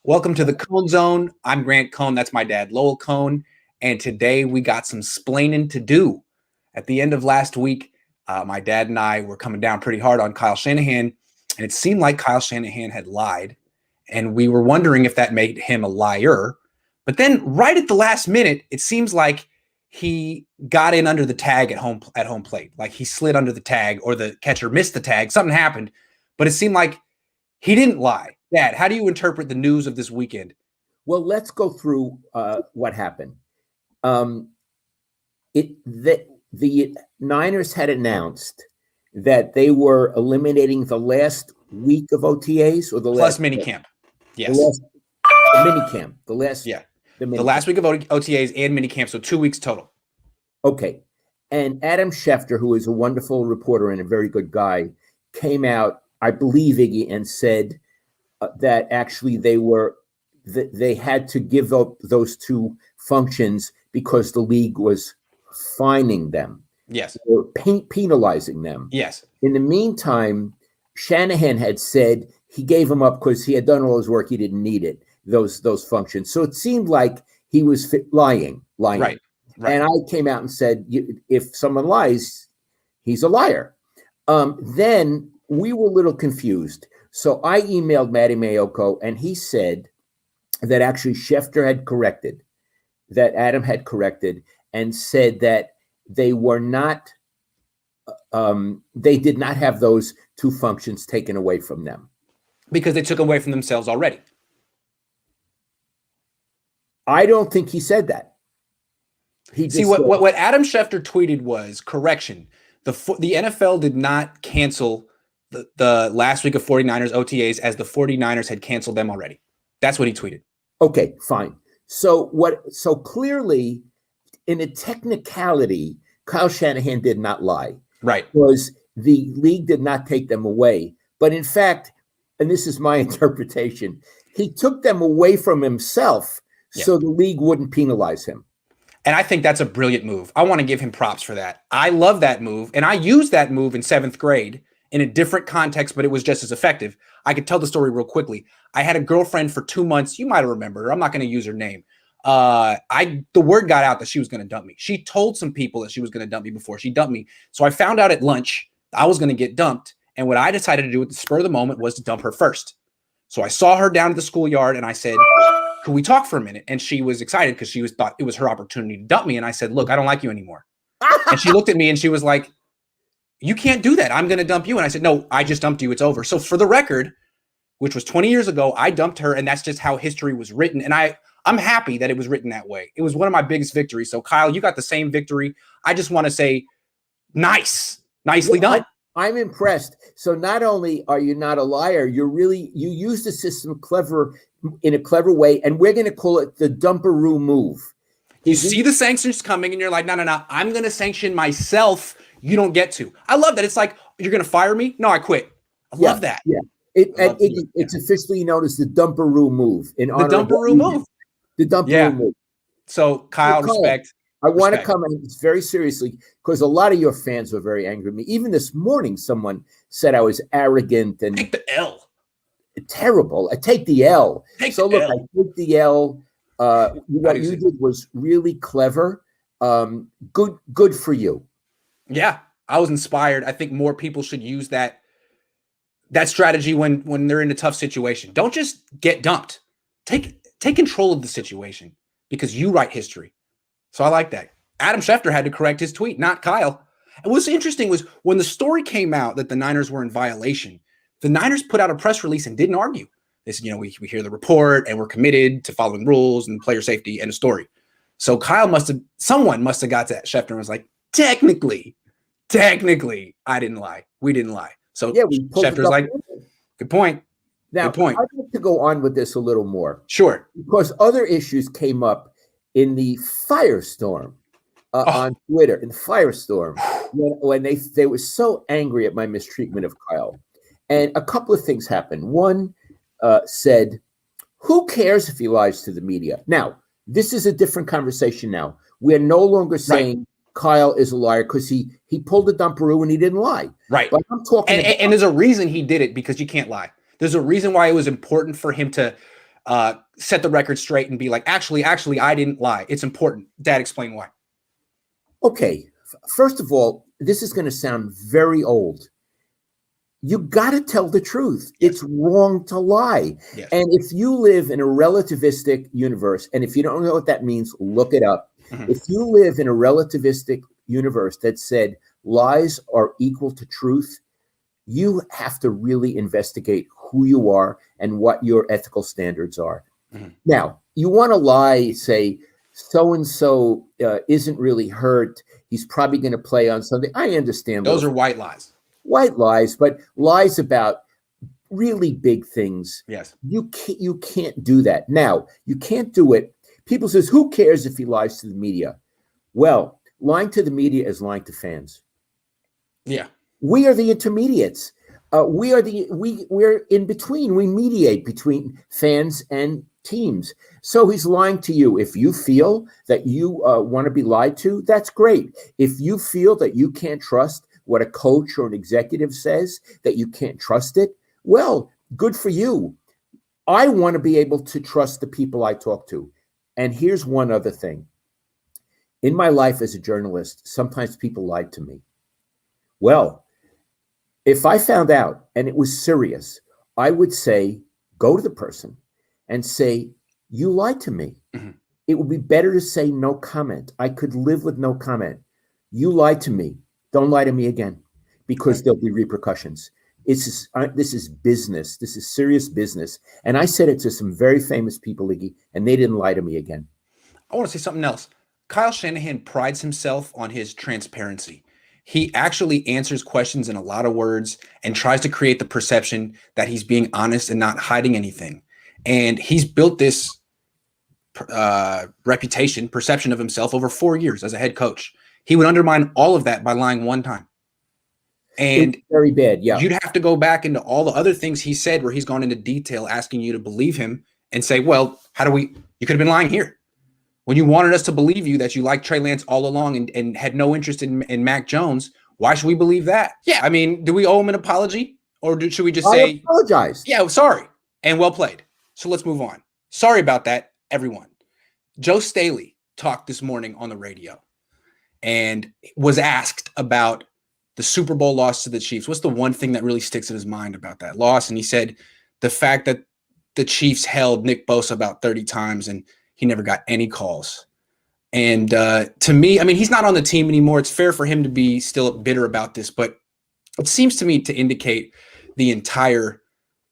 Welcome to the Cohn Zone. I'm Grant Cohn. That's my dad, Lowell Cohn. And today we got some splaining to do. At the end of last week, my dad and I were coming down pretty hard on Kyle Shanahan, and it seemed like Kyle Shanahan had lied. And we were wondering if that made him a liar. But then right at the last minute, it seems like he got in under the tag at home plate. Like he slid under the tag, or the catcher missed the tag. Something happened, but it seemed like he didn't lie. Dad, how do you interpret the news of this weekend? Well, let's go through what happened. The Niners had announced that they were eliminating the last week of OTAs, or the Plus minicamp. Yes. The minicamp. The last week of OTAs and minicamp, so 2 weeks total. Okay. And Adam Schefter, who is a wonderful reporter and a very good guy, came out, I believe, Iggy, and said that actually they had to give up those two functions because the league was fining them. Yes. Or penalizing them. Yes. In the meantime, Shanahan had said he gave them up because he had done all his work. He didn't need it, those functions. So it seemed like he was lying. Right. And I came out and said, if someone lies, he's a liar. Then we were a little confused. So I emailed Matty Mayoko, and he said that actually Schefter had corrected, that Adam had corrected, and said that they were not, they did not have those two functions taken away from them. Because they took away from themselves already. I don't think he said that. See, what Adam Schefter tweeted was, correction, the NFL did not cancel the last week of 49ers OTAs as the 49ers had canceled them already. That's what he tweeted. Okay, fine. So clearly, in a technicality, Kyle Shanahan did not lie. Right. Because the league did not take them away. But in fact, and this is my interpretation, he took them away from himself so the league wouldn't penalize him. And I think that's a brilliant move. I want to give him props for that. I love that move. And I used that move in 7th grade in a different context, but it was just as effective. I could tell the story real quickly. I had a girlfriend for 2 months. You might remember her. I'm not going to use her name. The word got out that she was going to dump me. She told some people that she was going to dump me before she dumped me. So I found out at lunch I was going to get dumped. And what I decided to do at the spur of the moment was to dump her first. So I saw her down at the schoolyard and I said, could we talk for a minute? And she was excited because she thought it was her opportunity to dump me. And I said, look, I don't like you anymore. And she looked at me and she was like, you can't do that. I'm going to dump you. And I said, no, I just dumped you. It's over. So for the record, which was 20 years ago, I dumped her. And that's just how history was written. And I'm happy that it was written that way. It was one of my biggest victories. So Kyle, you got the same victory. I just want to say, nicely done. I'm impressed. So not only are you not a liar, you use the system in a clever way. And we're going to call it the Dumparoo move. You see the sanctions coming and you're like, no, I'm going to sanction myself. You don't get to. I love that. It's like, you're going to fire me? No, I quit. I love that. Yeah. It's officially known as the Dumparoo move. The Dumparoo move. The Dumparoo move. So Kyle, respect. I want to come in very seriously because a lot of your fans were very angry at me. Even this morning, someone said I was arrogant and take the L. Terrible. I take the L. I take the L. What you did was really clever. Good for you. Yeah, I was inspired. I think more people should use that strategy when they're in a tough situation. Don't just get dumped. Take control of the situation because you write history. So I like that. Adam Schefter had to correct his tweet, not Kyle. And what's interesting was when the story came out that the Niners were in violation, the Niners put out a press release and didn't argue. They said, we hear the report and we're committed to following rules and player safety and a story. So someone must have got to Schefter and was like, technically, I didn't lie. We didn't lie. So Schefter's like, good point. Now, good point. I'd like to go on with this a little more. Sure. Because other issues came up in the firestorm on Twitter, in the firestorm, when they were so angry at my mistreatment of Kyle. And a couple of things happened. One said, who cares if he lies to the media? Now, this is a different conversation now. We're no longer saying Kyle is a liar because he pulled a Dumparoo and he didn't lie. Right. But I'm talking and there's a reason he did it because you can't lie. There's a reason why it was important for him to set the record straight and be like, actually, I didn't lie. It's important. Dad, explain why. Okay. First of all, this is going to sound very old. You got to tell the truth. Yes. It's wrong to lie. Yes. And if you live in a relativistic universe, and if you don't know what that means, look it up. Mm-hmm. If you live in a relativistic universe that said lies are equal to truth, you have to really investigate who you are and what your ethical standards are. Mm-hmm. Now, you want to lie, say, so-and-so isn't really hurt. He's probably going to play on something. I understand. Those are white lies. White lies, but lies about really big things. Yes. You can't do that. Now, you can't do it. People says, who cares if he lies to the media? Well, lying to the media is lying to fans. Yeah. We are the intermediates. We're in between. We mediate between fans and teams. So he's lying to you. If you feel that you want to be lied to, that's great. If you feel that you can't trust what a coach or an executive says, that you can't trust it, well, good for you. I want to be able to trust the people I talk to. And here's one other thing. In my life as a journalist, sometimes people lied to me. Well, if I found out and it was serious, I would say, go to the person and say, you lied to me. Mm-hmm. It would be better to say no comment. I could live with no comment. You lied to me. Don't lie to me again, because there'll be repercussions. This is business. This is serious business. And I said it to some very famous people, Iggy, and they didn't lie to me again. I want to say something else. Kyle Shanahan prides himself on his transparency. He actually answers questions in a lot of words and tries to create the perception that he's being honest and not hiding anything. And he's built this perception of himself over 4 years as a head coach. He would undermine all of that by lying one time. And it's very bad. Yeah. You'd have to go back into all the other things he said where he's gone into detail asking you to believe him and say, well, you could have been lying here. When you wanted us to believe you that you liked Trey Lance all along and had no interest in Mac Jones, why should we believe that? Yeah, I mean, do we owe him an apology? Or should we just say, apologize? Yeah, sorry, and well played. So let's move on. Sorry about that, everyone. Joe Staley talked this morning on the radio and was asked about the Super Bowl loss to the Chiefs. What's the one thing that really sticks in his mind about that loss? And he said the fact that the Chiefs held Nick Bosa about 30 times and he never got any calls. And to me, I mean, he's not on the team anymore. It's fair for him to be still bitter about this, but it seems to me to indicate the entire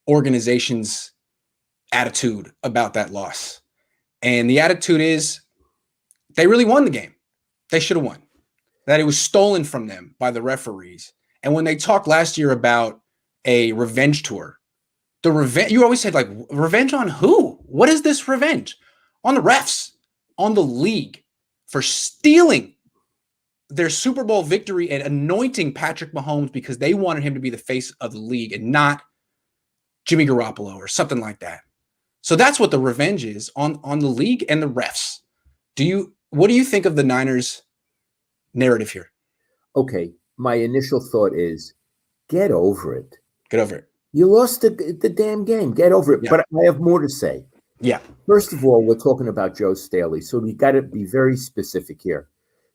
organization's attitude about that loss. And the attitude is they really won the game. They should have won. That it was stolen from them by the referees. And when they talked last year about a revenge tour, you always said, like, revenge on who? What is this revenge? On the refs, on the league for stealing their Super Bowl victory and anointing Patrick Mahomes because they wanted him to be the face of the league and not Jimmy Garoppolo or something like that. So that's what the revenge is on the league and the refs. What do you think of the Niners' narrative here? Okay, my initial thought is get over it. Get over it. You lost the damn game. Get over it. Yeah. But I have more to say. Yeah. First of all, we're talking about Joe Staley, so we got to be very specific here.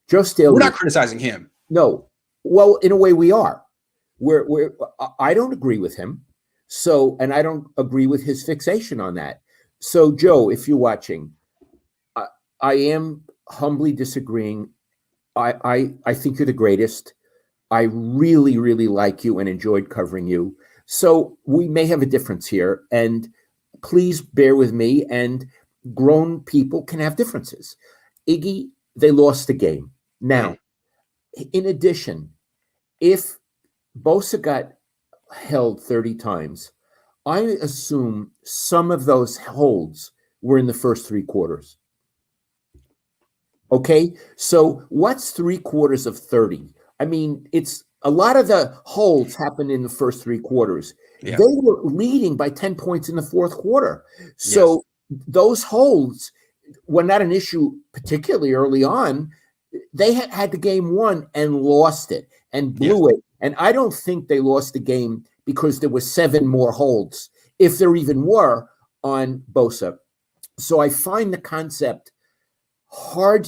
Joe Staley. We're not criticizing him. No. Well, in a way, we are. I don't agree with him. So, and I don't agree with his fixation on that. So, Joe, if you're watching, I am humbly disagreeing. I think you're the greatest. I really, really like you and enjoyed covering you. So we may have a difference here, and please bear with me, and grown people can have differences. Iggy, they lost the game. Now, in addition, if Bosa got held 30 times, I assume some of those holds were in the first 3 quarters. Okay, so what's 3 quarters of 30? I mean, it's a lot of the holds happened in the first 3 quarters. Yeah. They were leading by 10 points in the fourth quarter. So those holds were not an issue, particularly early on. They had the game won and lost it and blew it. And I don't think they lost the game because there were 7 more holds. If there even were, on Bosa. So I find the concept hard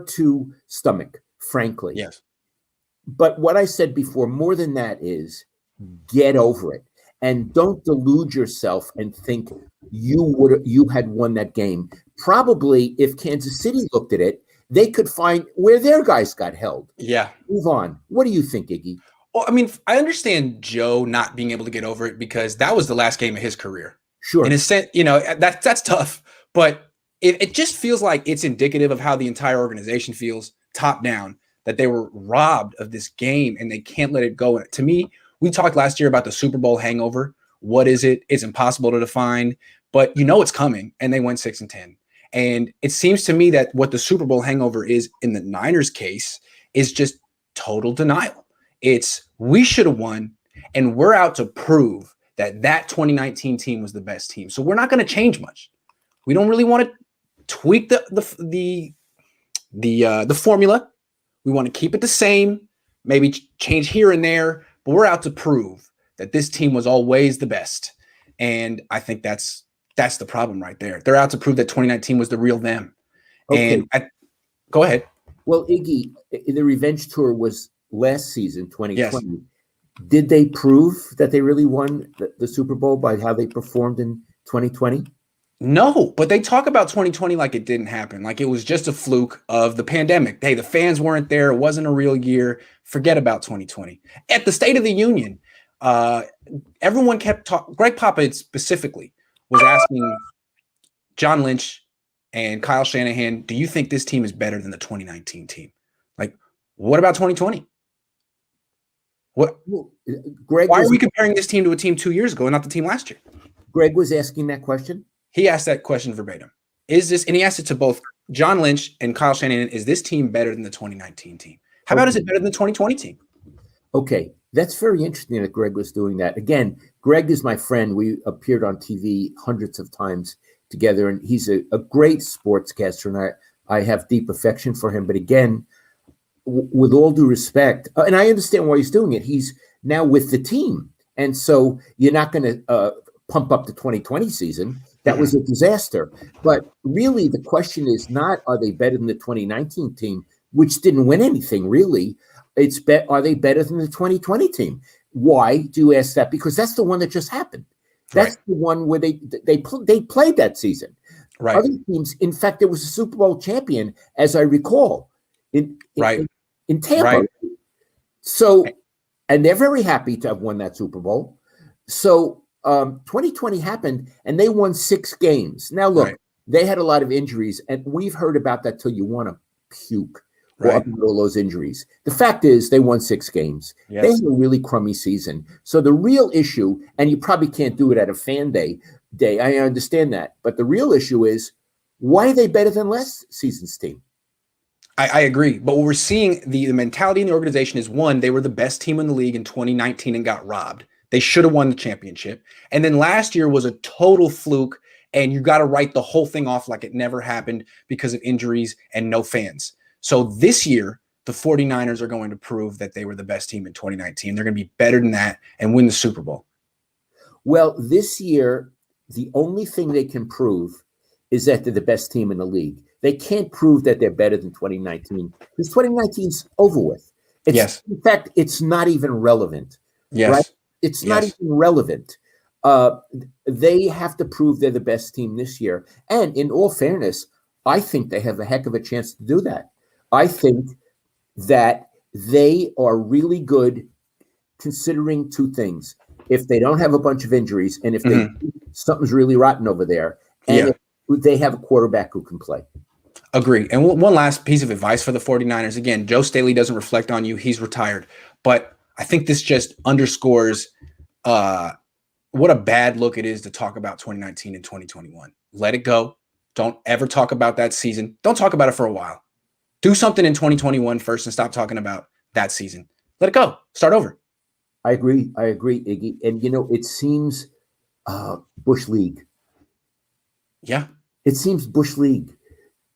to stomach, frankly. Yes. But what I said before, more than that, is get over it. And don't delude yourself and think you had won that game. Probably if Kansas City looked at it, they could find where their guys got held. Yeah. Move on. What do you think, Iggy? Well, I mean, I understand Joe not being able to get over it because that was the last game of his career. Sure. In a sense, that's tough. But it just feels like it's indicative of how the entire organization feels top down, that they were robbed of this game and they can't let it go. And to me, we talked last year about the Super Bowl hangover. What is it? It's impossible to define, but it's coming, and they went 6-10. And it seems to me that what the Super Bowl hangover is in the Niners case is just total denial. It's we should have won, and we're out to prove that 2019 team was the best team. So we're not going to change much. We don't really want to tweak the formula. We want to keep it the same, maybe change here and there, but we're out to prove that this team was always the best. And I think that's the problem right there. They're out to prove that 2019 was the real them. Okay. And go ahead. Well, Iggy, the revenge tour was last season, 2020. Yes. Did they prove that they really won the Super Bowl by how they performed in 2020? No, but they talk about 2020 like it didn't happen, like it was just a fluke of the pandemic. Hey, the fans weren't there. It wasn't a real year. Forget about 2020. At the State of the Union, everyone kept talking. Greg Popovich specifically was asking John Lynch and Kyle Shanahan, do you think this team is better than the 2019 team? Like, what about 2020? What? Greg, why are we comparing this team to a team 2 years ago and not the team last year? Greg was asking that question? He asked that question verbatim. And he asked it to both John Lynch and Kyle Shanahan, is this team better than the 2019 team? How about is it better than the 2020 team? Okay, that's very interesting that Greg was doing that. Again, Greg is my friend. We appeared on TV hundreds of times together, and he's a great sportscaster, and I have deep affection for him. But again, with all due respect, and I understand why he's doing it, he's now with the team. And so you're not going to pump up the 2020 season. That was a disaster. But really, the question is not, are they better than the 2019 team, which didn't win anything, really? It's are they better than the 2020 team? Why do you ask that? Because that's the one that just happened. That's the one where they played that season. Right. Other teams, in fact, there was a Super Bowl champion, as I recall, in Tampa. Right. So, and they're very happy to have won that Super Bowl. So 2020 happened, and they won 6 games. Now, look, they had a lot of injuries, and we've heard about that till you want to puke. All those injuries. The fact is, they won 6 games. Yes. They had a really crummy season. So the real issue, and you probably can't do it at a fan day, I understand that. But the real issue is, why are they better than last season's team? I agree. But what we're seeing, the mentality in the organization is, one, they were the best team in the league in 2019 and got robbed. They should have won the championship. And then last year was a total fluke, and you got to write the whole thing off like it never happened because of injuries and no fans. So this year, the 49ers are going to prove that they were the best team in 2019. They're going to be better than that and win the Super Bowl. Well, this year, the only thing they can prove is that they're the best team in the league. They can't prove that they're better than 2019 because 2019's over with. In fact, it's not even relevant. Yes. Right? It's not even relevant. They have to prove they're the best team this year. And in all fairness, I think they have a heck of a chance to do that. I think that they are really good considering 2 things. If they don't have a bunch of injuries, and if something's really rotten over there, and if they have a quarterback who can play. Agree. And one last piece of advice for the 49ers. Again, Joe Staley doesn't reflect on you. He's retired. But I think this just underscores what a bad look it is to talk about 2019 and 2021. Let it go. Don't ever talk about that season. Don't talk about it for a while. Do something in 2021 first and stop talking about that season. Let it go. Start over. I agree, Iggy. And, it seems Bush League. Yeah. It seems Bush League.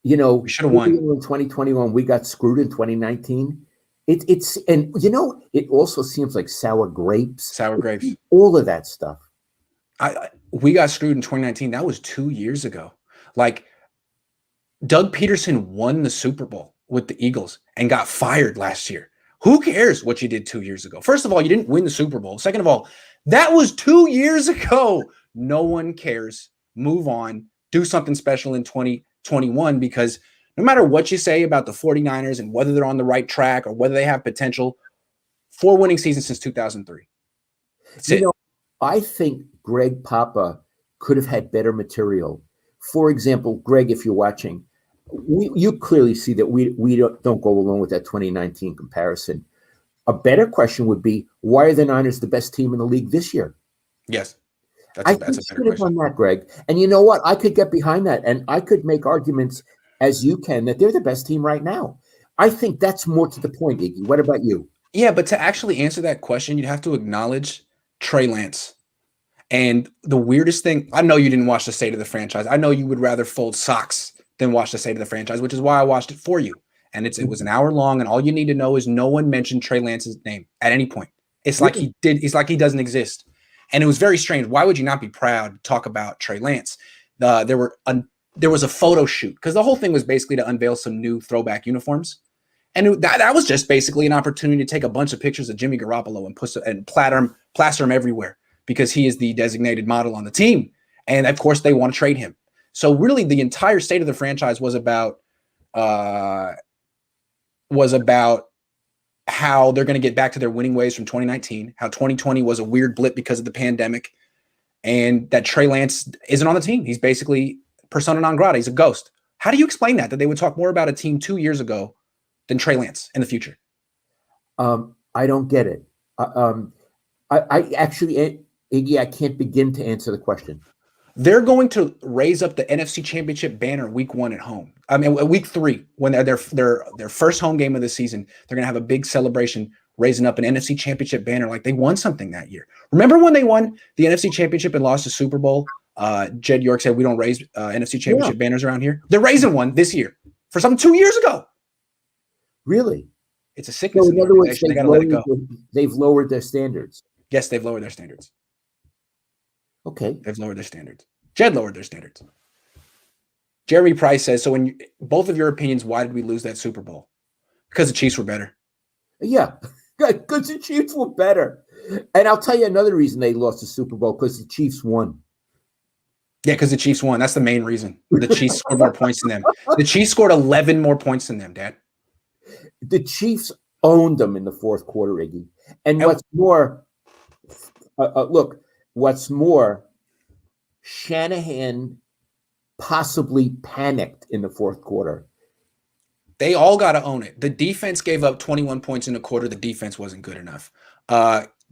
We should have won. In 2021, we got screwed in 2019. It also seems like sour grapes. Sour grapes. All of that stuff. We got screwed in 2019. That was 2 years ago. Like, Doug Peterson won the Super Bowl with the Eagles and got fired last year. Who cares what you did 2 years ago? First of all, you didn't win the Super Bowl. Second of all, that was 2 years ago. No one cares. Move on. Do something special in 2021, because no matter what you say about the 49ers and whether they're on the right track or whether they have potential, 4 winning seasons since 2003. That's it. I think Greg Papa could have had better material. For example, Greg, if you're watching, you clearly see that we don't go along with that 2019 comparison. A better question would be, why are the Niners the best team in the league this year? Yes. That's a better question. On that, Greg. And you know what? I could get behind that, and I could make arguments, as you can, that they're the best team right now. I think that's more to the point, Iggy. What about you? Yeah, but to actually answer that question, you'd have to acknowledge Trey Lance. And the weirdest thing, I know you didn't watch the State of the Franchise. I know you would rather fold socks than watch the State of the Franchise, which is why I watched it for you. And it was an hour long, and all you need to know is no one mentioned Trey Lance's name at any point. It's like he did. It's like he doesn't exist. And it was very strange. Why would you not be proud to talk about Trey Lance? There was a photo shoot, because the whole thing was basically to unveil some new throwback uniforms. And that was just basically an opportunity to take a bunch of pictures of Jimmy Garoppolo and plaster him everywhere, because he is the designated model on the team. And of course, they want to trade him. So really, the entire State of the Franchise was about how they're going to get back to their winning ways from 2019, how 2020 was a weird blip because of the pandemic, and that Trey Lance isn't on the team. He's basically persona non grata. He's a ghost. How do you explain that they would talk more about a team 2 years ago than Trey Lance in the future? I don't get it. I actually, Iggy, I can't begin to answer the question. They're going to raise up the NFC Championship banner week 1 at home. I mean, week 3, when they're their first home game of the season. They're going to have a big celebration, raising up an NFC Championship banner like they won something that year. Remember when they won the NFC Championship and lost the Super Bowl? Jed York said, we don't raise NFC Championship banners around here. They're raising one this year for something 2 years ago. Really? It's a sickness. So in other words, they got to let it go. They've lowered their standards. Yes, they've lowered their standards. Okay. They've lowered their standards. Jed lowered their standards. Jeremy Price says, so in both of your opinions, why did we lose that Super Bowl? Because the Chiefs were better. Yeah, because the Chiefs were better. And I'll tell you another reason they lost the Super Bowl, because the Chiefs won. Yeah, because the Chiefs won. That's the main reason. The Chiefs scored more points than them. The Chiefs scored 11 more points than them, Dad. The Chiefs owned them in the fourth quarter, Iggy. And what's more, what's more, Shanahan possibly panicked in the fourth quarter. They all got to own it. The defense gave up 21 points in a quarter. The defense wasn't good enough.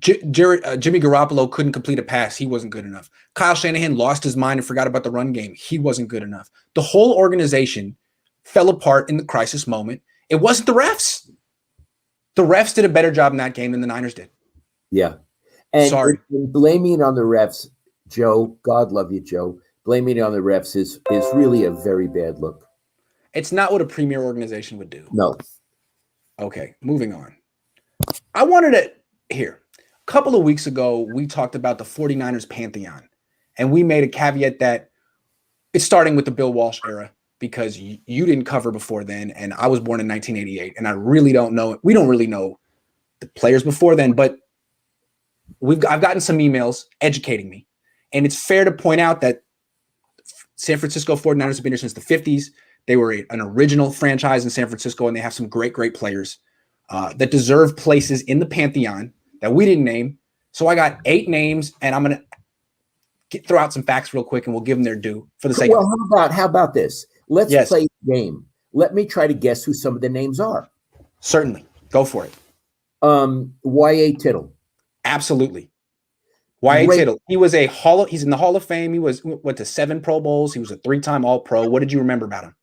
Jimmy Garoppolo couldn't complete a pass. He wasn't good enough. Kyle Shanahan lost his mind and forgot about the run game. He wasn't good enough. The whole organization fell apart in the crisis moment. It wasn't the refs. The refs did a better job in that game than the Niners did. Yeah. And sorry. Blaming it on the refs, Joe, God love you, Joe. Blaming it on the refs is really a very bad look. It's not what a premier organization would do. No. Okay, moving on. I wanted to here. A couple of weeks ago, we talked about the 49ers Pantheon, and we made a caveat that it's starting with the Bill Walsh era, because you didn't cover before then, and I was born in 1988, and I really don't know. We don't really know the players before then, but I've gotten some emails educating me, and it's fair to point out that San Francisco 49ers have been here since the 50s. They were an original franchise in San Francisco, and they have some great, great players that deserve places in the Pantheon that we didn't name. So I got 8 names, and I'm going to throw out some facts real quick, and we'll give them their due for the sake of it. Well, how about this? Let's play a game. Let me try to guess who some of the names are. Certainly. Go for it. Y.A. Tittle. Absolutely. Y.A. Tittle. He's in the Hall of Fame. He went to 7 Pro Bowls. He was a 3-time All-Pro. What did you remember about him?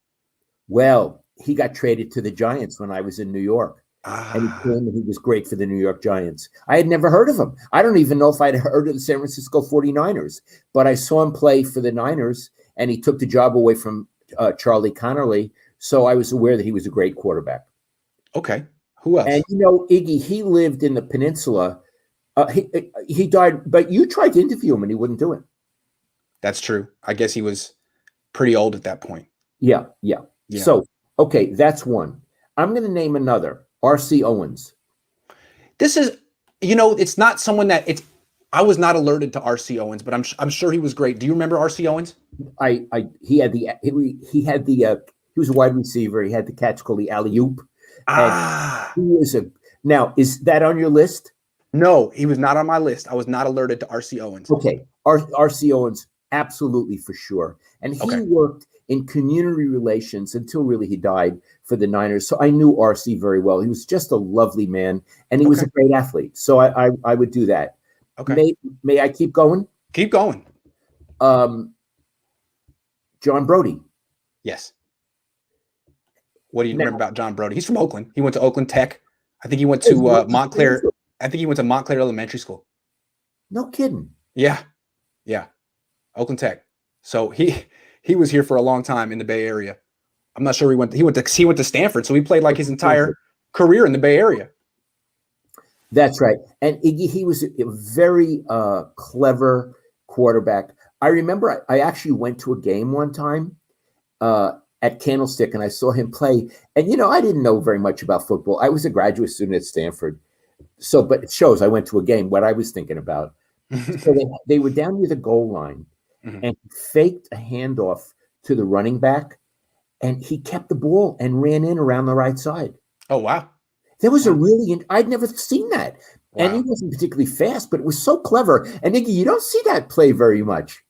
Well, he got traded to the Giants when I was in New York. And he came and he was great for the New York Giants. I had never heard of him. I don't even know if I'd heard of the San Francisco 49ers, but I saw him play for the Niners, and he took the job away from Charlie Connerly. So I was aware that he was a great quarterback. Okay. Who else? And, Iggy, he lived in the peninsula. He died, but you tried to interview him and he wouldn't do it. That's true. I guess he was pretty old at that point. Yeah. Yeah. So, okay, that's one. I'm going to name another. R.C. Owens. This is, it's not someone that I was not alerted to R.C. Owens, but I'm sure he was great. Do you remember R.C. Owens? He was a wide receiver. He had the catch called the alley-oop. Now, is that on your list? No, he was not on my list. I was not alerted to R.C. Owens. Okay. R.C. Owens, absolutely, for sure. And he worked in community relations until really he died for the Niners. So I knew R.C. very well. He was just a lovely man, and he was a great athlete. So I would do that. Okay. May I keep going? Keep going. John Brodie. Yes. What do you remember about John Brodie? He's from Oakland. He went to Oakland Tech. I think he went to Montclair. I think he went to Montclair Elementary School. No kidding. Yeah. Oakland Tech. So he was here for a long time in the Bay Area. I'm not sure he went to Stanford. So he played like his entire career in the Bay Area. That's right. And Iggy, he was a very clever quarterback. I remember I actually went to a game one time at Candlestick, and I saw him play. And, I didn't know very much about football. I was a graduate student at Stanford. So, but it shows I went to a game, what I was thinking about. So they were down near the goal line, and faked a handoff to the running back, and he kept the ball and ran in around the right side. Oh, wow. There was I'd never seen that. Wow. And he wasn't particularly fast, but it was so clever. And Iggy, you don't see that play very much.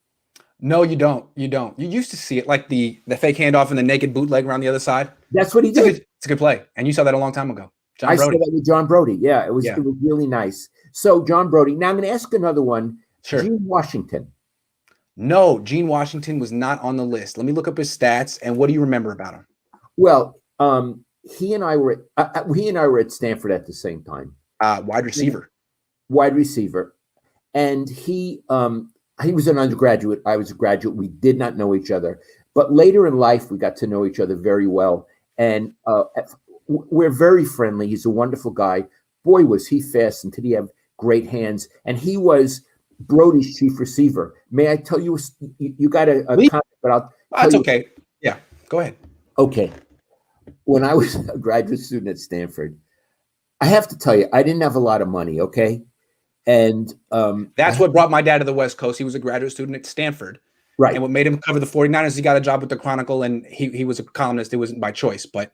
No, you don't. You used to see it, like the fake handoff and the naked bootleg around the other side. That's what he did. It's a good play. And you saw that a long time ago. I saw that with John Brodie. Yeah, it was really nice. So John Brodie. Now I'm going to ask another one. Sure. Gene Washington. No, Gene Washington was not on the list. Let me look up his stats. And what do you remember about him? Well, he and I were at Stanford at the same time. Wide receiver. And he was an undergraduate. I was a graduate. We did not know each other. But later in life, we got to know each other very well. And we're very friendly. He's a wonderful guy. Boy, was he fast, and did he have great hands. And he was Brodie's chief receiver. May I tell you, you got a comment, but that's okay. Yeah, go ahead. Okay. When I was a graduate student at Stanford, I have to tell you, I didn't have a lot of money, okay? And that's what brought my dad to the West Coast. He was a graduate student at Stanford. Right. And what made him cover the 49ers, he got a job with the Chronicle, and he was a columnist. It wasn't by choice, but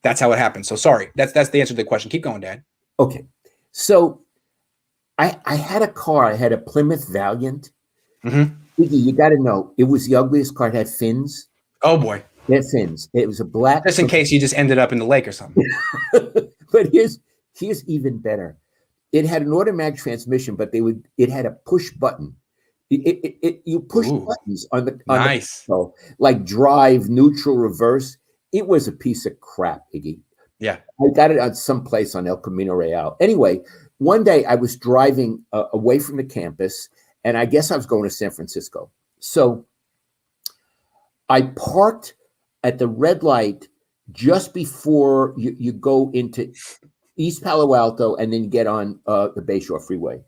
that's how it happened. So sorry. That's the answer to the question. Keep going, Dad. Okay. So I had a car. I had a Plymouth Valiant. Mm-hmm. Iggy, you got to know, it was the ugliest car. It had fins. Oh, boy. It had fins. It was a black. Just in case you just ended up in the lake or something. But here's even better. It had an automatic transmission, but it had a push button. You push buttons on the nice. Like drive, neutral, reverse. It was a piece of crap, Iggy. Yeah. I got it on some place on El Camino Real. Anyway, one day I was driving away from the campus, and I guess I was going to San Francisco. So I parked at the red light just before you go into East Palo Alto, and then you get on the Bayshore Freeway.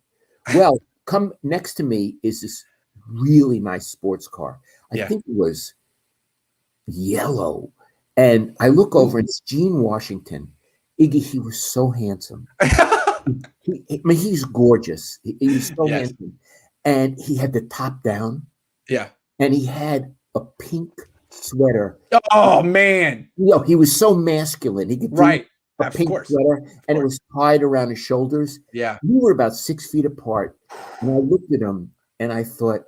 Well, come next to me is this really nice sports car. I think it was yellow. And I look over, and it's Gene Washington. Iggy, he was so handsome. He's gorgeous. He was so handsome. And he had the top down. Yeah. And he had a pink sweater. Oh, man. He was so masculine. He could do a pink sweater, and it was tied around his shoulders. Yeah. We were about 6 feet apart. And I looked at him, and I thought,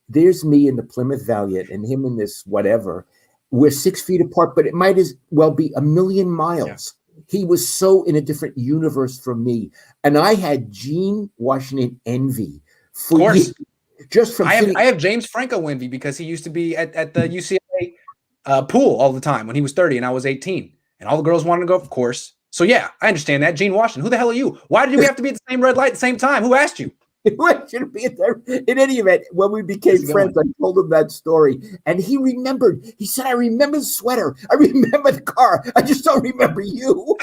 there's me in the Plymouth Valiant and him in this whatever. We're 6 feet apart, but it might as well be a million miles. Yeah. He was so in a different universe from me. And I had Gene Washington envy. Of course. Just from I have James Franco envy, because he used to be at the UCLA pool all the time when he was 30 and I was 18. And all the girls wanted to go, of course. So, yeah, I understand that. Gene Washington, who the hell are you? Why did we have to be at the same red light at the same time? Who asked you? In any event, when we became friends, I told him that story, and he remembered. He said, I remember the sweater. I remember the car. I just don't remember you.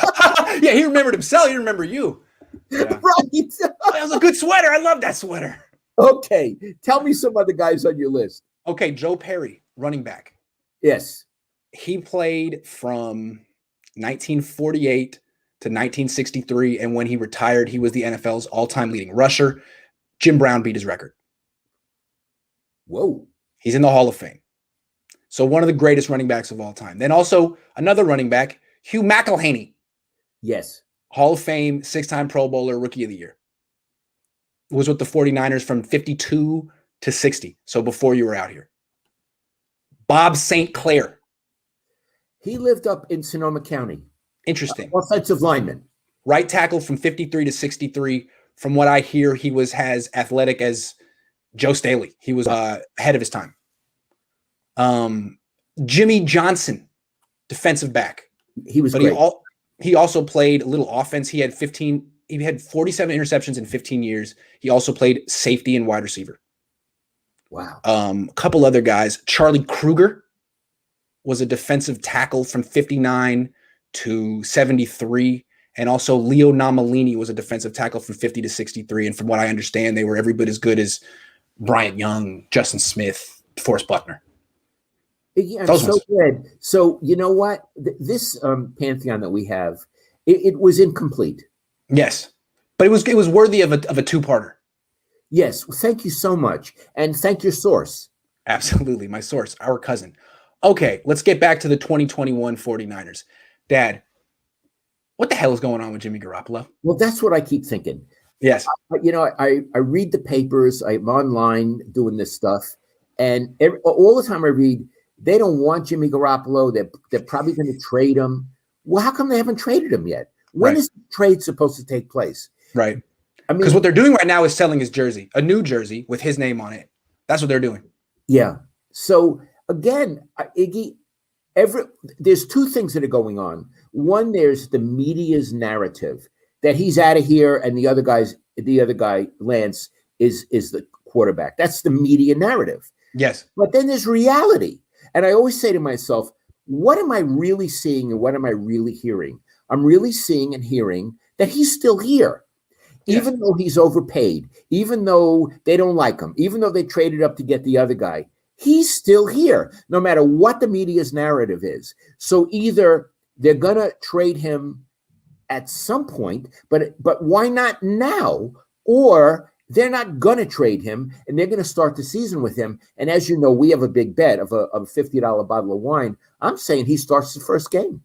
Yeah, he remembered himself. He remembered you. Yeah. Right. That was a good sweater. I love that sweater. Okay. Tell me some other guys on your list. Okay, Joe Perry, running back. Yes. He played from 1948 to 1963, and when he retired, he was the NFL's all-time leading rusher. Jim Brown beat his record. Whoa. He's in the Hall of Fame. So one of the greatest running backs of all time. Then also another running back, Hugh McElhaney. Yes. Hall of Fame, 6-time Pro Bowler, Rookie of the Year. Was with the 49ers from 52 to 60. So before you were out here. Bob St. Clair. He lived up in Sonoma County. Interesting. Offensive lineman. Right tackle from 53 to 63. From what I hear, he was as athletic as Joe Staley. He was ahead of his time. Jimmy Johnson, defensive back. He was but great. He also played a little offense. He had 47 interceptions in 15 years. He also played safety and wide receiver. Wow. A couple other guys. Charlie Kruger was a defensive tackle from 59 to 73. And also Leo Namalini was a defensive tackle from 50 to 63. And from what I understand, they were every bit as good as Bryant Young, Justin Smith, Forrest Buckner. Yeah, I'm so glad. So you know what? This Pantheon that we have, it was incomplete. Yes, but it was worthy of a two-parter. Yes, thank you so much, and thank your source. Absolutely, my source, our cousin. Okay, let's get back to the 2021 49ers. Dad, what the hell is going on with Jimmy Garoppolo? Well, that's what I keep thinking. Yes. I read the papers. I'm online doing this stuff, and all the time I read, they don't want Jimmy Garoppolo. They're probably going to trade him. Well, how come they haven't traded him yet? When is the trade supposed to take place? Right. I mean, because what they're doing right now is selling his jersey, a new jersey with his name on it. That's what they're doing. Yeah. So again, Iggy, there's two things that are going on. One, there's the media's narrative that he's out of here, and the other guy, Lance, is the quarterback. That's the media narrative. Yes. But then there's reality. And I always say to myself, what am I really seeing and what am I really hearing? I'm really seeing and hearing that he's still here, even though he's overpaid, even though they don't like him, even though they traded up to get the other guy. He's still here, no matter what the media's narrative is. So either they're going to trade him at some point, but why not now? Or they're not going to trade him, and they're going to start the season with him. And as you know, we have a big bet of a $50 bottle of wine. I'm saying he starts the first game.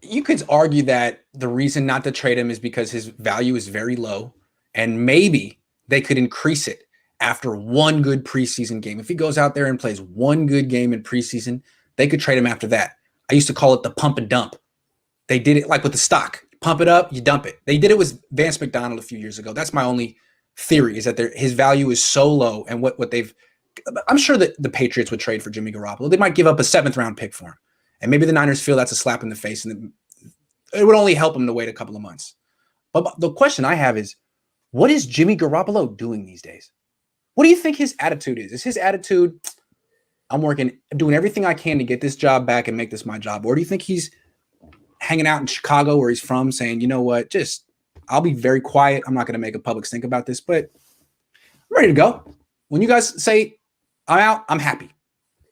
You could argue that the reason not to trade him is because his value is very low, and maybe they could increase it after one good preseason game. If he goes out there and plays one good game in preseason, they could trade him after that. I used to call it the pump and dump. They did it like with the stock. Pump it up, you dump it. They did it with Vance McDonald a few years ago. That's my only theory, is that his value is so low, and what they've – I'm sure that the Patriots would trade for Jimmy Garoppolo. They might give up a 7th-round pick for him. And maybe the Niners feel that's a slap in the face, and it would only help him to wait a couple of months. But the question I have is, what is Jimmy Garoppolo doing these days? What do you think his attitude is? Is his attitude, I'm doing everything I can to get this job back and make this my job? Or do you think he's hanging out in Chicago where he's from saying, you know what, I'll be very quiet. I'm not going to make a public stink about this, but I'm ready to go. When you guys say I'm out, I'm happy.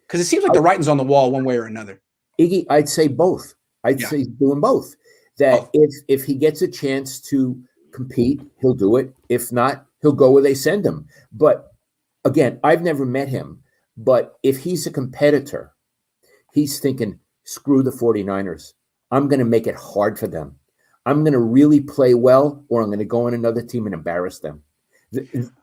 Because it seems like the writing's on the wall one way or another. Iggy, I'd say both. I'd say he's doing both. That if he gets a chance to compete, he'll do it. If not, he'll go where they send him. But again, I've never met him. But if he's a competitor, he's thinking, screw the 49ers. I'm going to make it hard for them. I'm going to really play well, or I'm going to go on another team and embarrass them.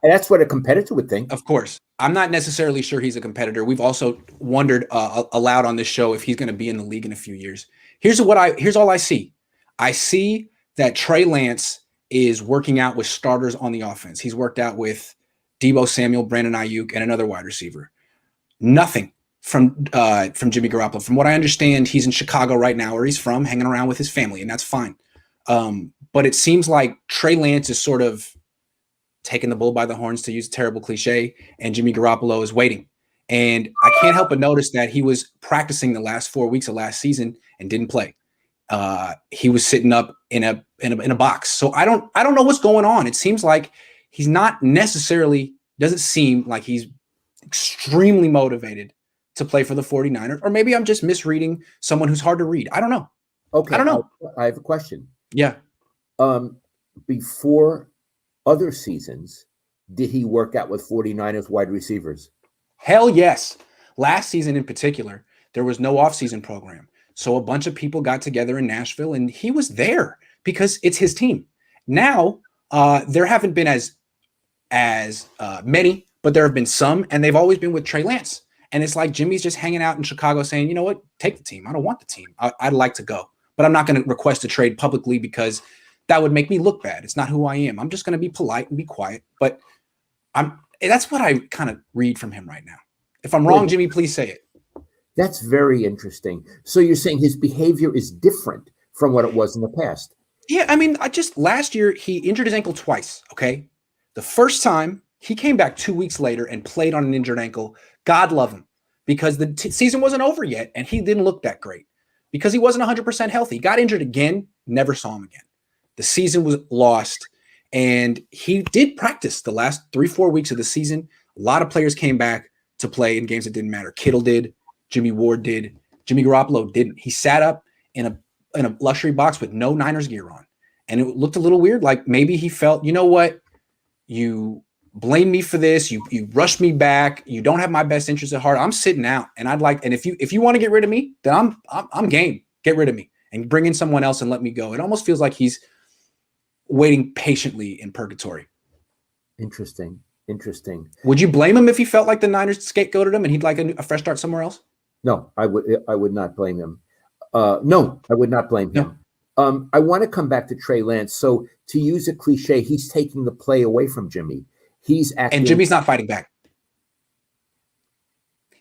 That's what a competitor would think. Of course. I'm not necessarily sure he's a competitor. We've also wondered aloud on this show if he's going to be in the league in a few years. Here's all I see. I see that Trey Lance is working out with starters on the offense. He's worked out with Deebo Samuel, Brandon Ayuk, and another wide receiver. Nothing from Jimmy Garoppolo. From what I understand, he's in Chicago right now, where he's from, hanging around with his family, and that's fine. But it seems like Trey Lance is sort of taking the bull by the horns, to use a terrible cliche, and Jimmy Garoppolo is waiting. And I can't help but notice that he was practicing the last 4 weeks of last season and didn't play. He was sitting up in a box. So I don't know what's going on. It seems like he's not necessarily, doesn't seem like he's extremely motivated to play for the 49ers. Or maybe I'm just misreading someone who's hard to read. I don't know. Okay. I don't know. I have a question. Yeah. Before other seasons, did he work out with 49ers wide receivers? Hell yes. Last season in particular, there was no offseason program. So a bunch of people got together in Nashville and he was there because it's his team. Now, there haven't been as many, but there have been some, and they've always been with Trey Lance. And it's like Jimmy's just hanging out in Chicago saying, you know what, take the team. I don't want the team. I'd like to go, but I'm not going to request a trade publicly because that would make me look bad. It's not who I am. I'm just going to be polite and be quiet. But that's what I kind of read from him right now. If I'm wrong, Jimmy, please say it. That's very interesting. So you're saying his behavior is different from what it was in the past? Yeah, I mean, last year he injured his ankle twice, okay? The first time he came back 2 weeks later and played on an injured ankle. God love him, because the season wasn't over yet and he didn't look that great because he wasn't 100% healthy. He got injured again, never saw him again. The season was lost, and he did practice the last 3-4 weeks of the season. A lot of players came back to play in games that didn't matter. Kittle did. Jimmy Ward did. Jimmy Garoppolo didn't. He sat up in a luxury box with no Niners gear on. And it looked a little weird. Like maybe he felt, you know what? You blame me for this. You rushed me back. You don't have my best interest at heart. I'm sitting out. And if you want to get rid of me, then I'm game. Get rid of me and bring in someone else and let me go. It almost feels like he's waiting patiently in purgatory. Interesting. Would you blame him if he felt like the Niners scapegoated him and he'd like a fresh start somewhere else? No, I would not blame him. No, I would not blame him. I want to come back to Trey Lance. So to use a cliche, he's taking the play away from Jimmy. He's acting, and Jimmy's not fighting back.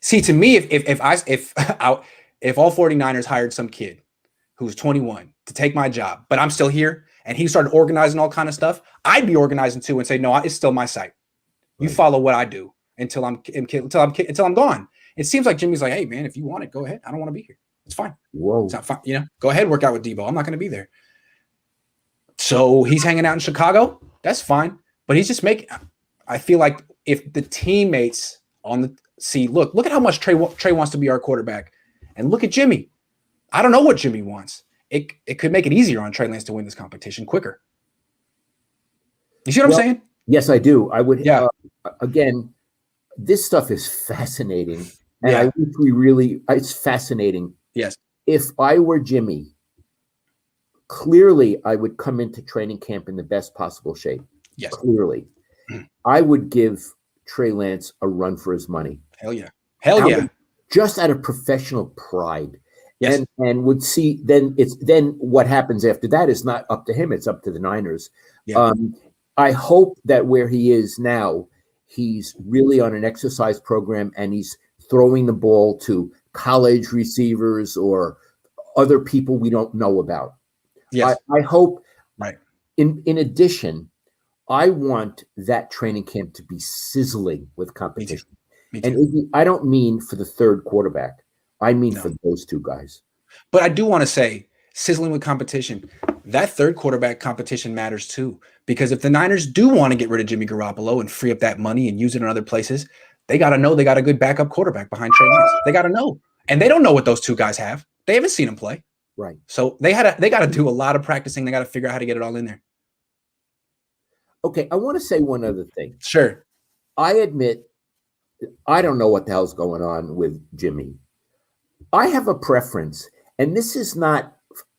See, to me, if all 49ers hired some kid who's 21 to take my job, but I'm still here, and he started organizing all kind of stuff, I'd be organizing too and say, no, it's still my site. You follow what I do until I'm gone. It seems like Jimmy's like, hey man, if you want it, go ahead. I don't want to be here. It's fine. Whoa. It's not fine. Go ahead, work out with Debo. I'm not going to be there. So he's hanging out in Chicago. That's fine. But he's just I feel like if the teammates look at how much Trey wants to be our quarterback, and look at Jimmy. I don't know what Jimmy wants. It could make it easier on Trey Lance to win this competition quicker. You see what I'm saying? Yes, I do. I would. Yeah. Again, this stuff is fascinating, and I wish it's fascinating. Yes. If I were Jimmy, clearly I would come into training camp in the best possible shape. Yes. Clearly. I would give Trey Lance a run for his money. Hell yeah. Just out of professional pride. Yes. And would see then what happens after that is not up to him, it's up to the Niners. Yeah. I hope that where he is now, he's really on an exercise program and he's throwing the ball to college receivers or other people we don't know about. Yes. I hope. Right. In addition, I want that training camp to be sizzling with competition. Me too. And I don't mean for the third quarterback. I mean for those two guys. But I do want to say, sizzling with competition, that third quarterback competition matters too. Because if the Niners do want to get rid of Jimmy Garoppolo and free up that money and use it in other places, they got to know they got a good backup quarterback behind Trey Lance. They got to know. And they don't know what those two guys have. They haven't seen him play. Right. So they got to do a lot of practicing. They got to figure out how to get it all in there. Okay, I want to say one other thing. Sure. I admit, I don't know what the hell's going on with Jimmy. I have a preference, and this is not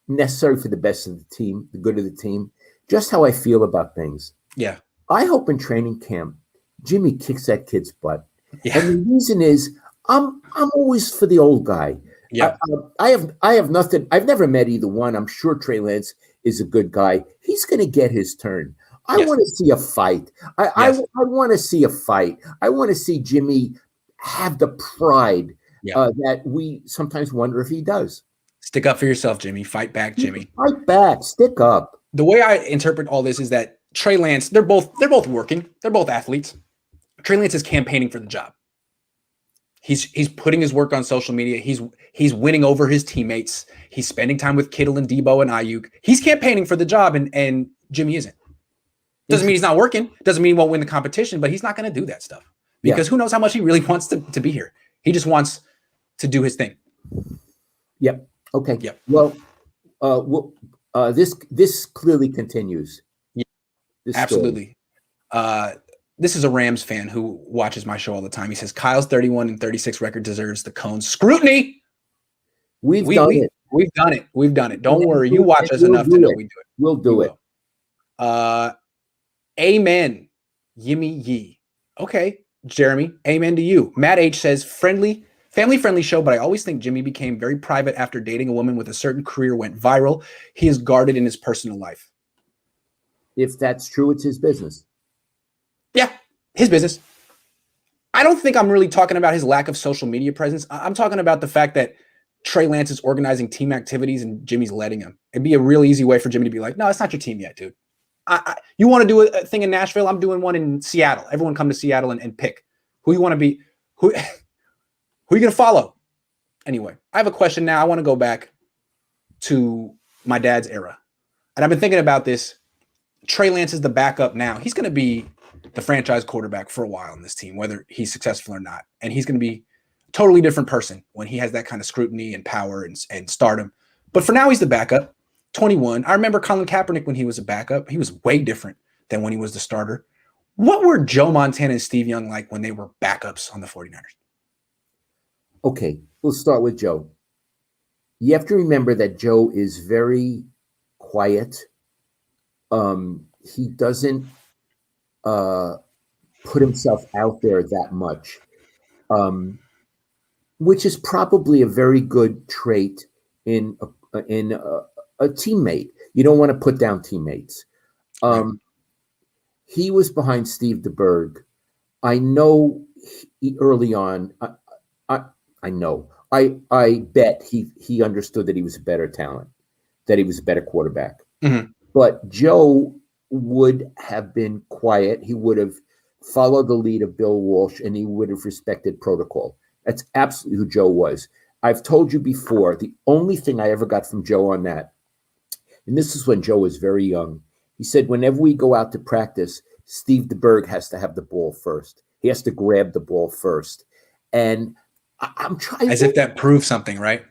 necessary for the best of the team, the good of the team, just how I feel about things. Yeah. I hope in training camp, Jimmy kicks that kid's butt. Yeah. And the reason is I'm always for the old guy. Yeah. I have nothing. I've never met either one. I'm sure Trey Lance is a good guy. He's going to get his turn. I want to see a fight. I want to see a fight. I want to see Jimmy have the pride that we sometimes wonder if he does. Stick up for yourself, Jimmy. Fight back, Jimmy. Fight back. Stick up. The way I interpret all this is that Trey Lance, they're both working. They're both athletes. Trey Lance is campaigning for the job. He's putting his work on social media. He's winning over his teammates. He's spending time with Kittle and Debo and Ayuk. He's campaigning for the job, and Jimmy isn't. Doesn't mean he's not working. Doesn't mean he won't win the competition, but he's not going to do that stuff because who knows how much he really wants to be here. He just wants to do his thing. Yep. Okay. Yep. Well, this clearly continues. Yeah, this absolutely. This is a Rams fan who watches my show all the time. He says Kyle's 31-36 record deserves the Cohn scrutiny. We've done it. We've done it. Don't worry. You watch us enough to know we do it. We'll do it. Amen. Yimmy Yee. Okay, Jeremy. Amen to you. Matt H says family-friendly show, but I always think Jimmy became very private after dating a woman with a certain career went viral. He is guarded in his personal life. If that's true, it's his business. Yeah, his business. I don't think I'm really talking about his lack of social media presence. I'm talking about the fact that Trey Lance is organizing team activities and Jimmy's letting him. It'd be a real easy way for Jimmy to be like, no, it's not your team yet, dude. You want to do a thing in Nashville? I'm doing one in Seattle. Everyone come to Seattle and pick who you want to be. Who are you going to follow? Anyway, I have a question now. I want to go back to my dad's era. And I've been thinking about this. Trey Lance is the backup now. He's going to be the franchise quarterback for a while in this team, whether he's successful or not. And he's going to be a totally different person when he has that kind of scrutiny and power and stardom. But for now, he's the backup. 21. I remember Colin Kaepernick when he was a backup. He was way different than when he was the starter. What were Joe Montana and Steve Young like when they were backups on the 49ers? Okay, we'll start with Joe. You have to remember that Joe is very quiet. He doesn't put himself out there that much, which is probably a very good trait in a teammate. You don't want to put down teammates. He was behind Steve DeBerg. I know early on. I bet he understood that he was a better talent, that he was a better quarterback. Mm-hmm. But Joe would have been quiet. He would have followed the lead of Bill Walsh, and he would have respected protocol. That's absolutely who Joe was. I've told you before, the only thing I ever got from Joe on that, and this is when Joe was very young, he said, whenever we go out to practice, Steve DeBerg has to have the ball first. He has to grab the ball first. And I'm trying as if that proves something, right?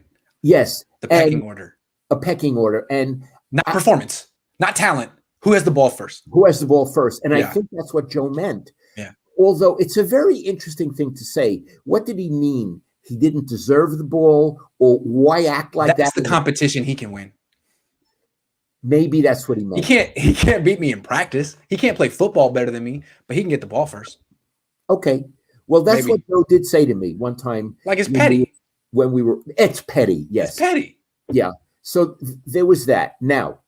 Yes. The pecking order. A pecking order. And not performance, not talent. Who has the ball first? Who has the ball first? And I think that's what Joe meant. Yeah. Although it's a very interesting thing to say. What did he mean? He didn't deserve the ball, or why act like that? That's the competition he can win. Maybe that's what he meant. He can't beat me in practice. He can't play football better than me, but he can get the ball first. Okay. Well, that's what Joe did say to me one time. Like it's petty. It's petty, yes. It's petty. Yeah. So there was that. Now,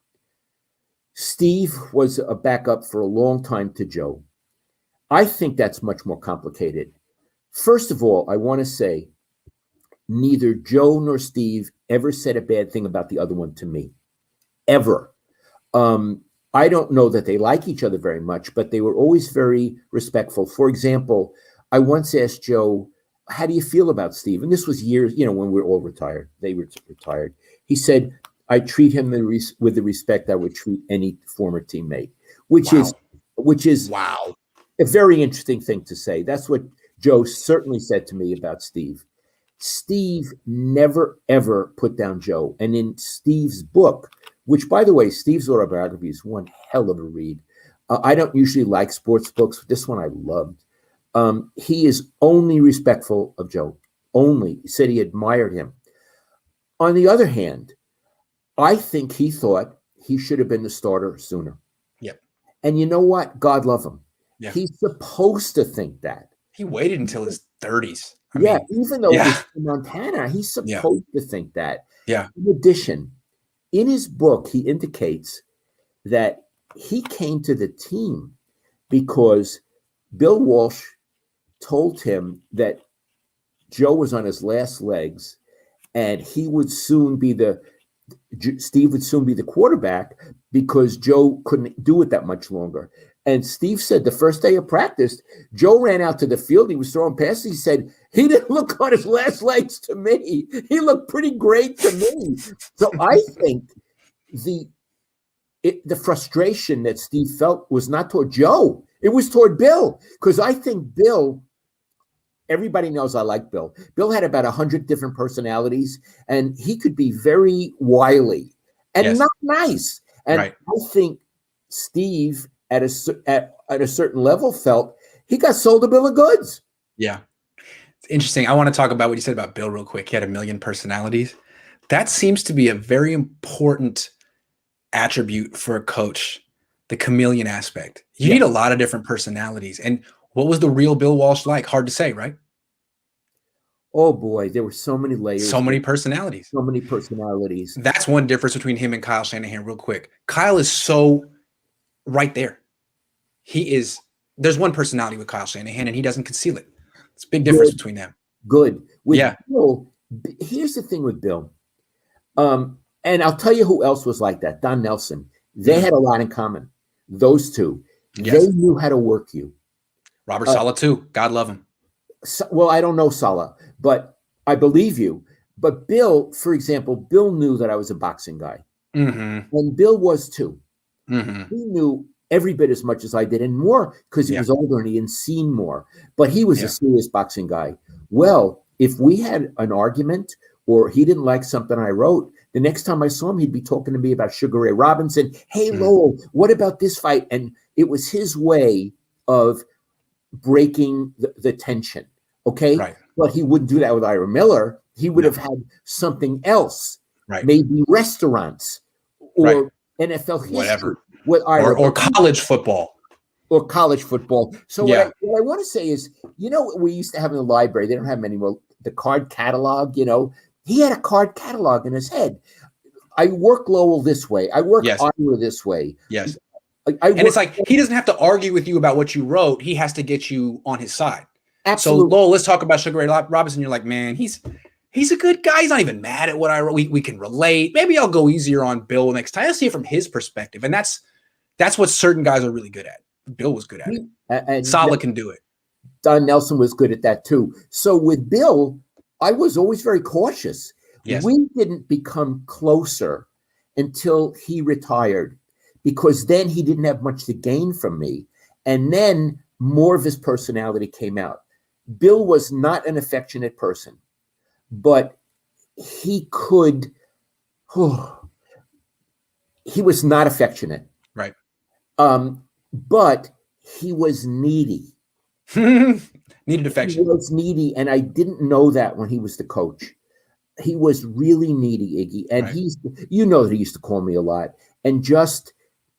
Steve was a backup for a long time to Joe. I think that's much more complicated. First of all, I want to say neither Joe nor Steve ever said a bad thing about the other one to me. Ever. I don't know that they like each other very much, but they were always very respectful. For example, I once asked Joe, how do you feel about Steve? And this was years, when we were all retired. They were retired. He said, I treat him with the respect I would treat any former teammate, which is wow, a very interesting thing to say. That's what Joe certainly said to me about Steve. Steve never, ever put down Joe. And in Steve's book, which, by the way, Steve's autobiography is one hell of a read. I don't usually like sports books. This one I loved. He is only respectful of Joe. Only. He said he admired him. On the other hand, I think he thought he should have been the starter sooner. Yep. And you know what? God love him. Yeah. He's supposed to think that. He waited until his 30s. Even though he's in Montana, he's supposed to think that. Yeah. In addition, in his book, he indicates that he came to the team because Bill Walsh told him that Joe was on his last legs and Steve would soon be the quarterback because Joe couldn't do it that much longer. And Steve said the first day of practice, Joe ran out to the field. He was throwing passes. He said, he didn't look on his last legs to me. He looked pretty great to me. So I think the frustration that Steve felt was not toward Joe. It was toward Bill, because I think Bill everybody knows I like Bill. Bill had about 100 different personalities, and he could be very wily and not nice. And I think Steve, at a certain level, felt he got sold a bill of goods. Yeah. It's interesting. I want to talk about what you said about Bill real quick. He had 1 million personalities. That seems to be a very important attribute for a coach, the chameleon aspect. You need a lot of different personalities. And what was the real Bill Walsh like? Hard to say, right? Oh boy, there were so many layers. So many personalities. So many personalities. That's one difference between him and Kyle Shanahan real quick. Kyle is so right there. There's one personality with Kyle Shanahan and he doesn't conceal it. It's a big difference between them. Good. With Bill, here's the thing with Bill. And I'll tell you who else was like that. Don Nelson. They had a lot in common. Those two. They knew how to work you. Robert Saleh too. God love him. Well, I don't know Saleh, but I believe you. But Bill, for example, Bill knew that I was a boxing guy. Mm-hmm. And Bill was too. Mm-hmm. He knew every bit as much as I did and more because he was older and he had seen more. But he was a serious boxing guy. Well, if we had an argument or he didn't like something I wrote, the next time I saw him, he'd be talking to me about Sugar Ray Robinson. Hey, Lowell, what about this fight? And it was his way of breaking the tension. Okay. Right. But he wouldn't do that with Ira Miller. He would have had something else, maybe restaurants or NFL history. Whatever. With Ira, or college football. Or college football. So what I want to say is, what we used to have in the library, they don't have them anymore, the card catalog, he had a card catalog in his head. I work Lowell this way. I work Ira this way. Yes. And it's like, he doesn't have to argue with you about what you wrote. He has to get you on his side. Absolutely. So Lowell, let's talk about Sugar Ray Robinson. You're like, man, he's a good guy. He's not even mad at what I wrote. We can relate. Maybe I'll go easier on Bill next time. I'll see it from his perspective. And that's what certain guys are really good at. Bill was good at it. And Saleh can do it. Don Nelson was good at that too. So with Bill, I was always very cautious. Yes. We didn't become closer until he retired because then he didn't have much to gain from me. And then more of his personality came out. Bill was not an affectionate person, but he was not affectionate. Right. But he was needy. Needed affection. He was needy, and I didn't know that when he was the coach. He was really needy, Iggy. And that he used to call me a lot. And just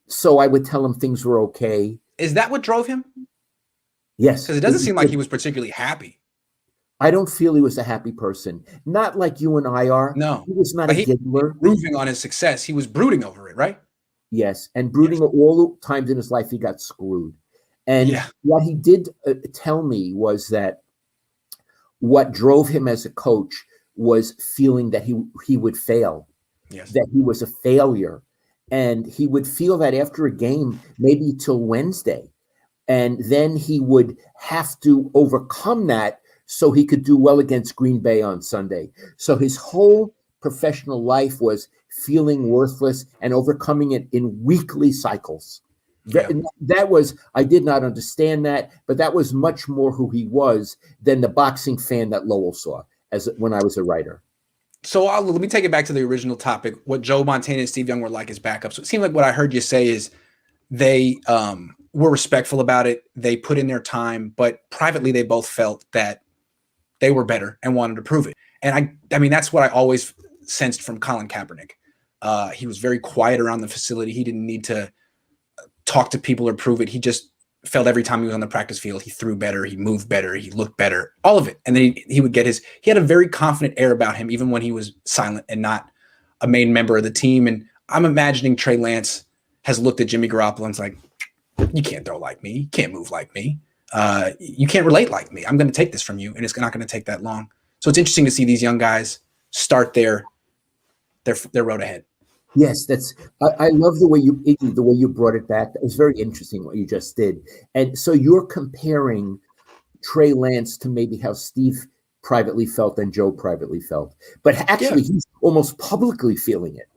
so I would tell him things were okay. Is that what drove him? Yes. Because it doesn't seem like he was particularly happy. I don't feel he was a happy person. Not like you and I are. No. He was not a giggler. Brooding on his success. He was brooding over it, right? Yes. And brooding all the times in his life, he got screwed. And what he did tell me was that what drove him as a coach was feeling that he would fail, that he was a failure. And he would feel that after a game, maybe till Wednesday. And then he would have to overcome that so he could do well against Green Bay on Sunday. So his whole professional life was feeling worthless and overcoming it in weekly cycles. That was, I did not understand that, but that was much more who he was than the boxing fan that Lowell saw when I was a writer. So let me take it back to the original topic, what Joe Montana and Steve Young were like as backups. So it seemed like what I heard you say is they were respectful about it. They put in their time, but privately they both felt that they were better and wanted to prove it. And I mean, that's what I always sensed from Colin Kaepernick. He was very quiet around the facility. He didn't need to talk to people or prove it. He just felt every time he was on the practice field, he threw better, he moved better, he looked better, all of it. And then he would get he had a very confident air about him, even when he was silent and not a main member of the team. And I'm imagining Trey Lance has looked at Jimmy Garoppolo and it's like, you can't throw like me. You can't move like me. You can't relate like me. I'm going to take this from you. And it's not going to take that long. So it's interesting to see these young guys start their road ahead. Yes, I love the way you brought it back. That was very interesting what you just did. And so you're comparing Trey Lance to maybe how Steve privately felt and Joe privately felt. But actually, he's almost publicly feeling it.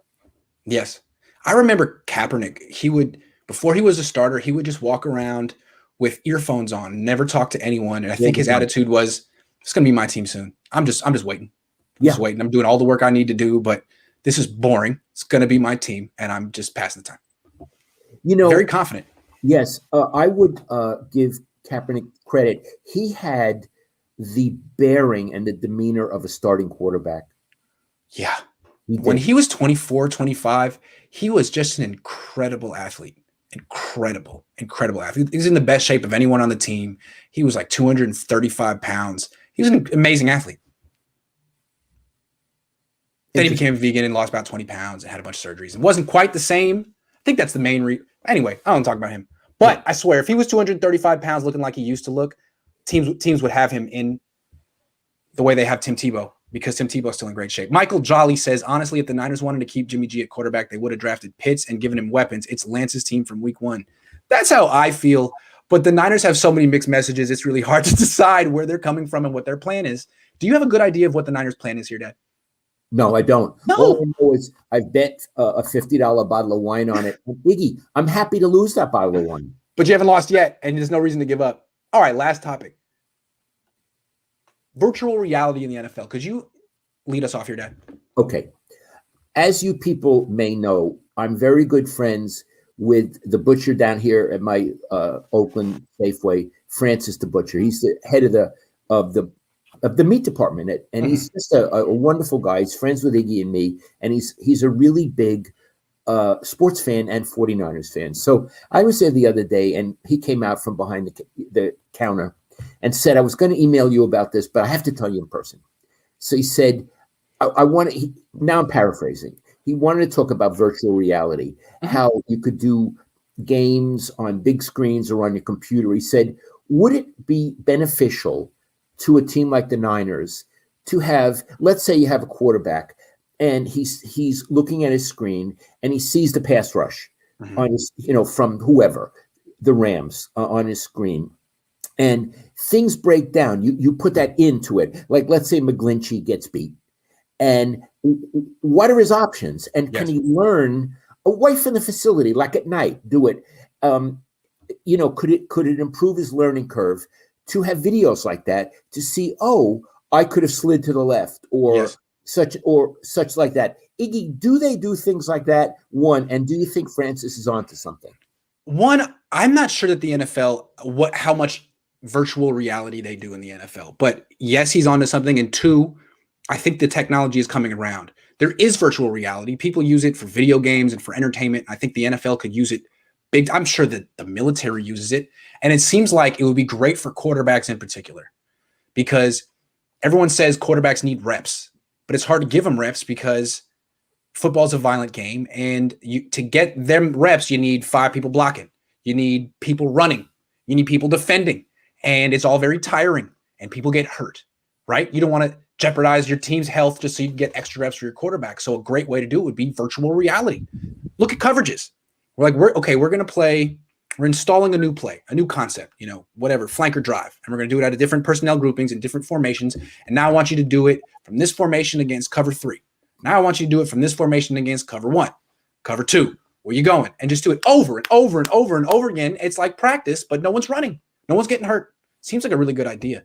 Yes. I remember Kaepernick. Before he was a starter, he would just walk around with earphones on, never talk to anyone. And I think his attitude was, It's going to be my team soon. I'm just waiting. Yeah. Just waiting. I'm doing all the work I need to do, but this is boring. It's going to be my team, and I'm just passing the time. Very confident. Yes, I would give Kaepernick credit. He had the bearing and the demeanor of a starting quarterback. Yeah. When he was 24, 25, he was just an incredible athlete. Incredible athlete. He was in the best shape of anyone on the team. He was like 235 pounds. He was an amazing athlete. Then he became vegan and lost about 20 pounds and had a bunch of surgeries. It wasn't quite the same. I think that's the main reason. Anyway, I don't talk about him. But I swear, if he was 235 pounds looking like he used to look, teams would have him in the way they have Tim Tebow, because Tim Tebow's still in great shape. Michael Jolly says, honestly, if the Niners wanted to keep Jimmy G at quarterback, they would have drafted Pitts and given him weapons. It's Lance's team from week 1. That's how I feel. But the Niners have so many mixed messages, it's really hard to decide where they're coming from and what their plan is. Do you have a good idea of what the Niners' plan is here, Dad? No, I don't. No. All I know is I've bet a $50 bottle of wine on it. And Iggy, I'm happy to lose that bottle of wine. But you haven't lost yet, and there's no reason to give up. All right, last topic. Virtual reality in the NFL. Could you lead us off here, Dad? Okay. As you people may know, I'm very good friends with the butcher down here at my Oakland Safeway, Francis the Butcher. He's the head of the meat department, and he's just a wonderful guy. He's friends with Iggy and me, and he's a really big sports fan and 49ers fan. So I was there the other day, and he came out from behind the counter and said, I was going to email you about this, but I have to tell you in person. So he said, I want to, now I'm paraphrasing. He wanted to talk about virtual reality, how you could do games on big screens or on your computer. He said, would it be beneficial to a team like the Niners to have, let's say you have a quarterback and he's looking at his screen and he sees the pass rush on his, from whoever, the Rams on his screen, and things break down. You put that into it. Like, let's say McGlinchey gets beat, and what are his options? And can he learn away from the facility, like at night, do it? Could it improve his learning curve to have videos like that to see, oh, I could have slid to the left or such like that? Iggy, do they do things like that? One, and do you think Francis is onto something? One, I'm not sure that the NFL, how much virtual reality they do in the NFL, but yes, he's onto something. And two, I think the technology is coming around. There is virtual reality. People use it for video games and for entertainment. I think the NFL could use it big. I'm sure that the military uses it. And it seems like it would be great for quarterbacks in particular, because everyone says quarterbacks need reps, but it's hard to give them reps because football's a violent game. And to get them reps, you need 5 people blocking. You need people running. You need people defending. And it's all very tiring, and people get hurt, right? You don't want to jeopardize your team's health just so you can get extra reps for your quarterback. So a great way to do it would be virtual reality. Look at coverages. We're going to play, we're installing a new play, a new concept, whatever, flanker drive. And we're going to do it out of different personnel groupings and different formations. And now I want you to do it from this formation against cover 3. Now I want you to do it from this formation against cover 1, cover 2. Where you going? And just do it over and over and over and over again. It's like practice, but no one's running. No one's getting hurt. Seems like a really good idea.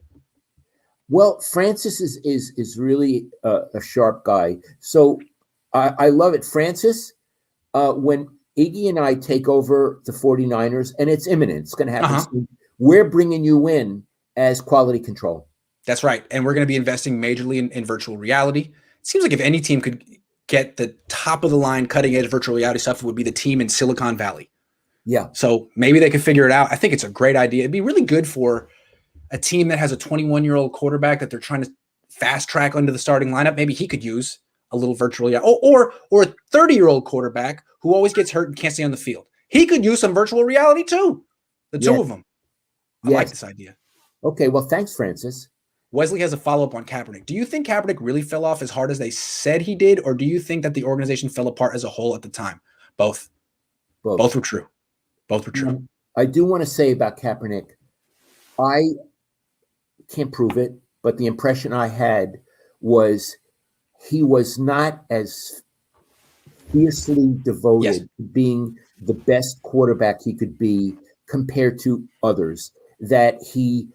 Well, Francis is really a sharp guy. So I love it. Francis, when Iggy and I take over the 49ers, and it's imminent, it's going to happen soon, we're bringing you in as quality control. That's right. And we're going to be investing majorly in virtual reality. It seems like if any team could get the top of the line cutting edge virtual reality stuff, it would be the team in Silicon Valley. Yeah. So maybe they could figure it out. I think it's a great idea. It'd be really good for a team that has a 21-year-old quarterback that they're trying to fast track under the starting lineup. Maybe he could use a little virtual reality. Or a 30-year-old quarterback who always gets hurt and can't stay on the field. He could use some virtual reality too. The two of them. I like this idea. Okay, well, thanks, Francis. Wesley has a follow-up on Kaepernick. Do you think Kaepernick really fell off as hard as they said he did, or do you think that the organization fell apart as a whole at the time? Both. Both were true. Both were true. I do want to say about Kaepernick, I can't prove it, but the impression I had was he was not as fiercely devoted to being the best quarterback he could be compared to others, that he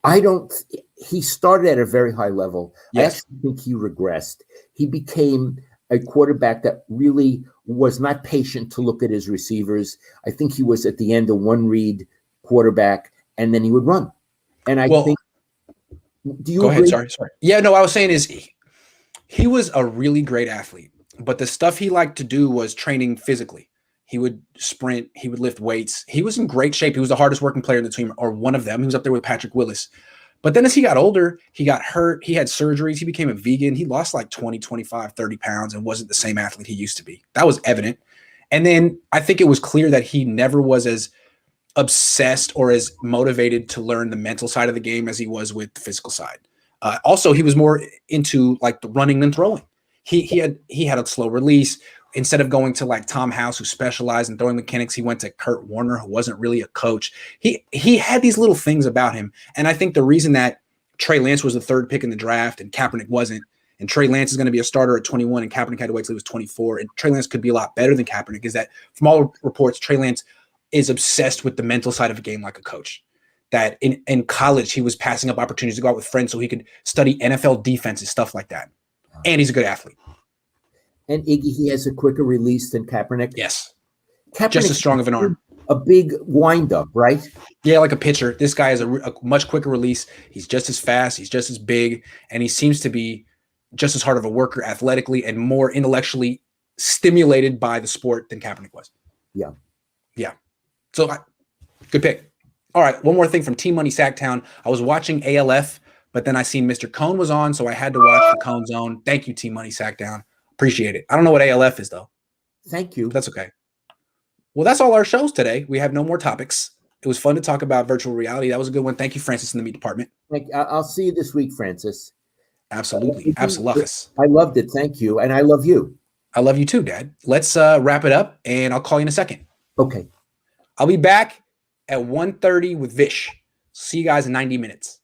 I don't. He started at a very high level. I Yes. actually think he regressed. He became a quarterback that really was not patient to look at his receivers. I think he was at the end a one read quarterback, and then he would run. And I think. Do you go agree? ahead? Sorry. Yeah, no, I was saying is he was a really great athlete, but the stuff he liked to do was training physically. He would sprint, he would lift weights. He was in great shape. He was the hardest working player in the team, or one of them. He was up there with Patrick Willis. But then as he got older, he got hurt. He had surgeries. He became a vegan. He lost like 20, 25, 30 pounds and wasn't the same athlete he used to be. That was evident. And then I think it was clear that he never was as obsessed or as motivated to learn the mental side of the game as he was with the physical side. Also, he was more into like the running than throwing. He had a slow release. Instead of going to like Tom House, who specialized in throwing mechanics, he went to Kurt Warner, who wasn't really a coach. He had these little things about him. And I think the reason that Trey Lance was the third pick in the draft and Kaepernick wasn't, and Trey Lance is going to be a starter at 21 and Kaepernick had to wait till he was 24, and Trey Lance could be a lot better than Kaepernick, is that from all reports, Trey Lance is obsessed with the mental side of a game like a coach. That in college, he was passing up opportunities to go out with friends so he could study NFL defenses, stuff like that. And he's a good athlete. And Iggy, he has a quicker release than Kaepernick. Yes. Kaepernick Just as strong of an arm. A big windup, right? Yeah, like a pitcher. This guy has a much quicker release. He's just as fast. He's just as big. And he seems to be just as hard of a worker athletically and more intellectually stimulated by the sport than Kaepernick was. Yeah. Yeah. So, good pick. All right, one more thing from Team Money Sacktown. I was watching ALF, but then I seen Mr. Cohn was on, so I had to watch the Cohn Zone. Thank you, Team Money Sacktown. Appreciate it. I don't know what ALF is, though. Thank you. That's okay. Well, that's all our shows today. We have no more topics. It was fun to talk about virtual reality. That was a good one. Thank you, Francis, in the meat department. I'll see you this week, Francis. Absolutely. Absolutely. I loved it. Thank you. And I love you. I love you too, Dad. Let's wrap it up, and I'll call you in a second. Okay. I'll be back at 1:30 with Vish. See you guys in 90 minutes.